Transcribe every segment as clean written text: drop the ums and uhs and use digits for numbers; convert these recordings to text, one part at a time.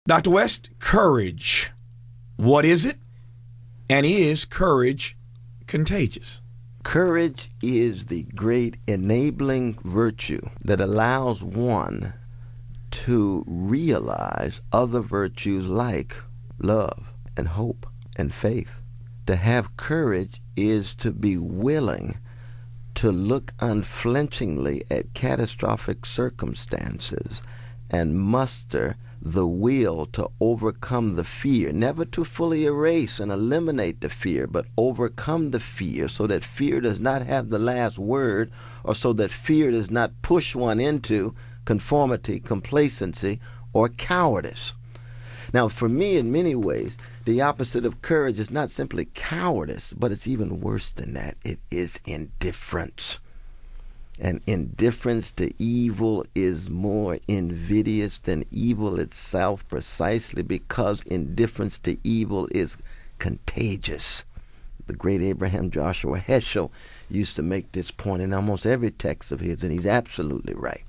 Dr. West, courage. What is it? And is courage contagious? Courage is the great enabling virtue that allows one to realize other virtues like love and hope and faith. To have courage is to be willing to look unflinchingly at catastrophic circumstances and muster the will to overcome the fear, never to fully erase and eliminate the fear, but overcome the fear so that fear does not have the last word, or so that fear does not push one into conformity, complacency, or cowardice. Now, for me, in many ways, the opposite of courage is not simply cowardice, but it's even worse than that. It is indifference. And indifference to evil is more invidious than evil itself, precisely because indifference to evil is contagious. The great Abraham Joshua Heschel used to make this point in almost every text of his, and he's absolutely right.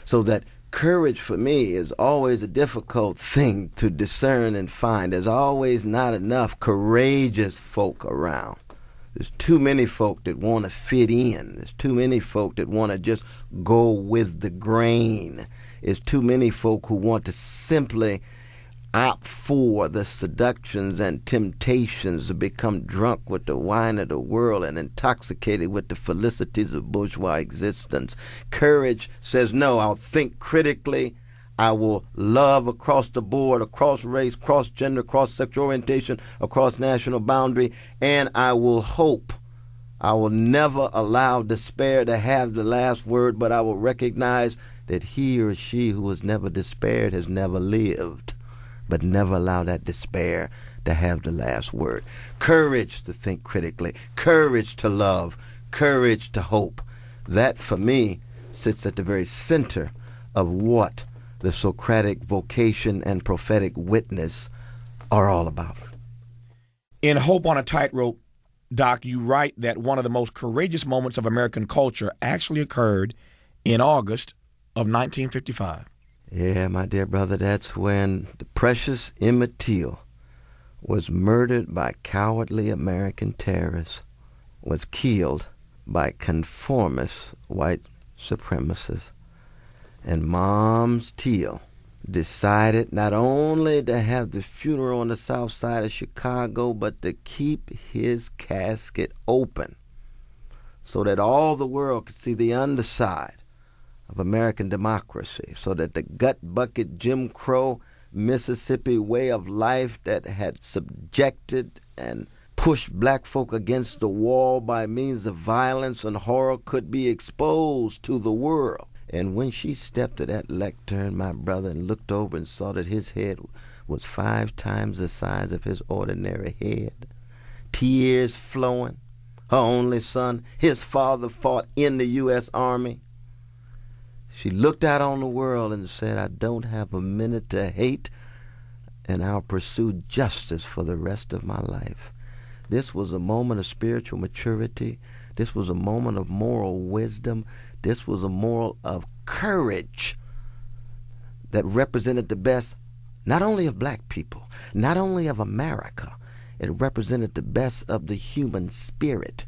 So that courage for me is always a difficult thing to discern and find. There's always not enough courageous folk around. There's too many folk that want to fit in. There's too many folk that want to just go with the grain. There's too many folk who want to simply opt for the seductions and temptations to become drunk with the wine of the world and intoxicated with the felicities of bourgeois existence. Courage says, no, I'll think critically. I will love across the board, across race, across gender, across sexual orientation, across national boundary, and I will hope. I will never allow despair to have the last word, but I will recognize that he or she who has never despaired has never lived, but never allow that despair to have the last word. Courage to think critically, courage to love, courage to hope. That, for me, sits at the very center of what the Socratic vocation and prophetic witness are all about. In Hope on a Tightrope, Doc, you write that one of the most courageous moments of American culture actually occurred in August of 1955. Yeah, my dear brother, that's when the precious Emmett Till was murdered by cowardly American terrorists, was killed by conformist white supremacists. And Moms Till decided not only to have the funeral on the south side of Chicago, but to keep his casket open so that all the world could see the underside of American democracy, so that the gut bucket Jim Crow Mississippi way of life that had subjected and pushed black folk against the wall by means of violence and horror could be exposed to the world. And when she stepped to that lectern, my brother, and looked over and saw that his head was 5 times the size of his ordinary head, tears flowing, her only son, his father fought in the U.S. Army. She looked out on the world and said, I don't have a minute to hate, and I'll pursue justice for the rest of my life. This was a moment of spiritual maturity. This was a moment of moral wisdom. This was a moral of courage that represented the best, not only of black people, not only of America, it represented the best of the human spirit.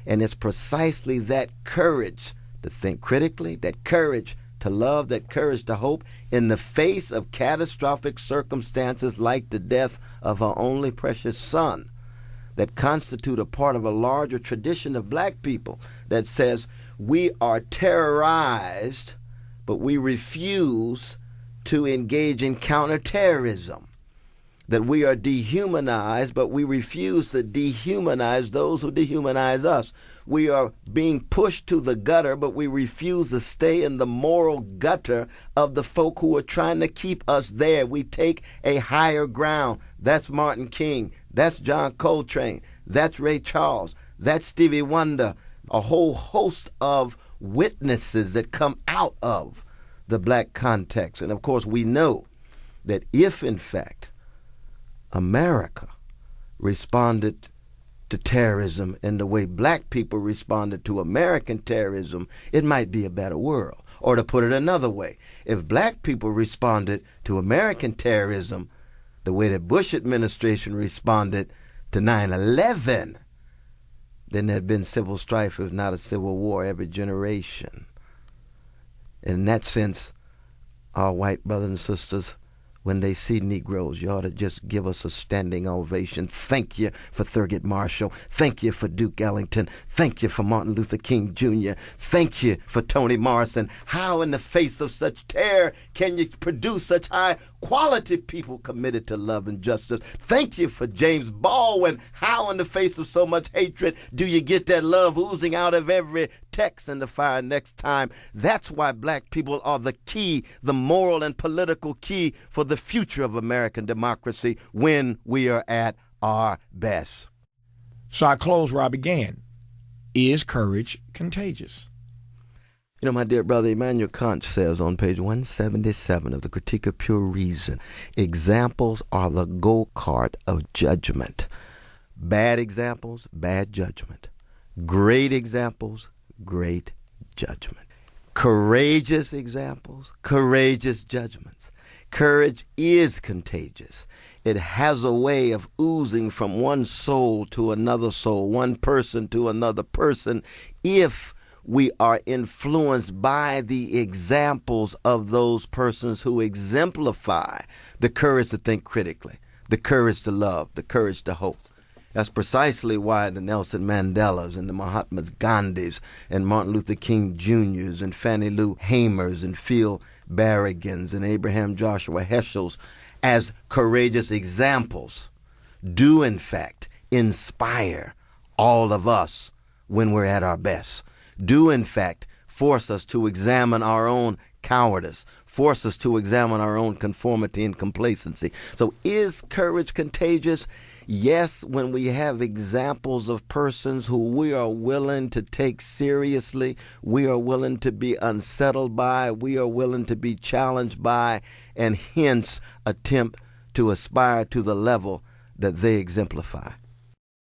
And it's precisely that courage to think critically, that courage to love, that courage to hope in the face of catastrophic circumstances like the death of her only precious son, that constitute a part of a larger tradition of black people that says we are terrorized, but we refuse to engage in counterterrorism. That we are dehumanized, but we refuse to dehumanize those who dehumanize us. We are being pushed to the gutter, but we refuse to stay in the moral gutter of the folk who are trying to keep us there. We take a higher ground. That's Martin King. That's John Coltrane. That's Ray Charles. That's Stevie Wonder. A whole host of witnesses that come out of the black context. And of course, we know that if, in fact, America responded to terrorism in the way black people responded to American terrorism, it might be a better world. Or to put it another way, if black people responded to American terrorism the way the Bush administration responded to 9/11, then there'd been civil strife, if not a civil war, every generation. In that sense, our white brothers and sisters, when they see Negroes, you ought to just give us a standing ovation. Thank you for Thurgood Marshall. Thank you for Duke Ellington. Thank you for Martin Luther King Jr. Thank you for Toni Morrison. How in the face of such terror can you produce such high quality people committed to love and justice? Thank you for James Baldwin. How in the face of so much hatred do you get that love oozing out of every text in the fire next time? That's why black people are the key, the moral and political key for the future of American democracy when we are at our best. So I close where I began. Is courage contagious? You know, my dear brother, Immanuel Kant says on page 177 of the Critique of Pure Reason, examples are the go-kart of judgment. Bad examples, bad judgment. Great examples, great judgment. Courageous examples, courageous judgments. Courage is contagious. It has a way of oozing from one soul to another soul, one person to another person, if we are influenced by the examples of those persons who exemplify the courage to think critically, the courage to love, the courage to hope. That's precisely why the Nelson Mandelas and the Mahatma Gandhis and Martin Luther King Jr.'s and Fannie Lou Hamers and Phil Berrigans and Abraham Joshua Heschel's, as courageous examples, do in fact inspire all of us when we're at our best. Do in fact force us to examine our own cowardice, force us to examine our own conformity and complacency. So is courage contagious? Yes, when we have examples of persons who we are willing to take seriously, we are willing to be unsettled by, we are willing to be challenged by, and hence attempt to aspire to the level that they exemplify.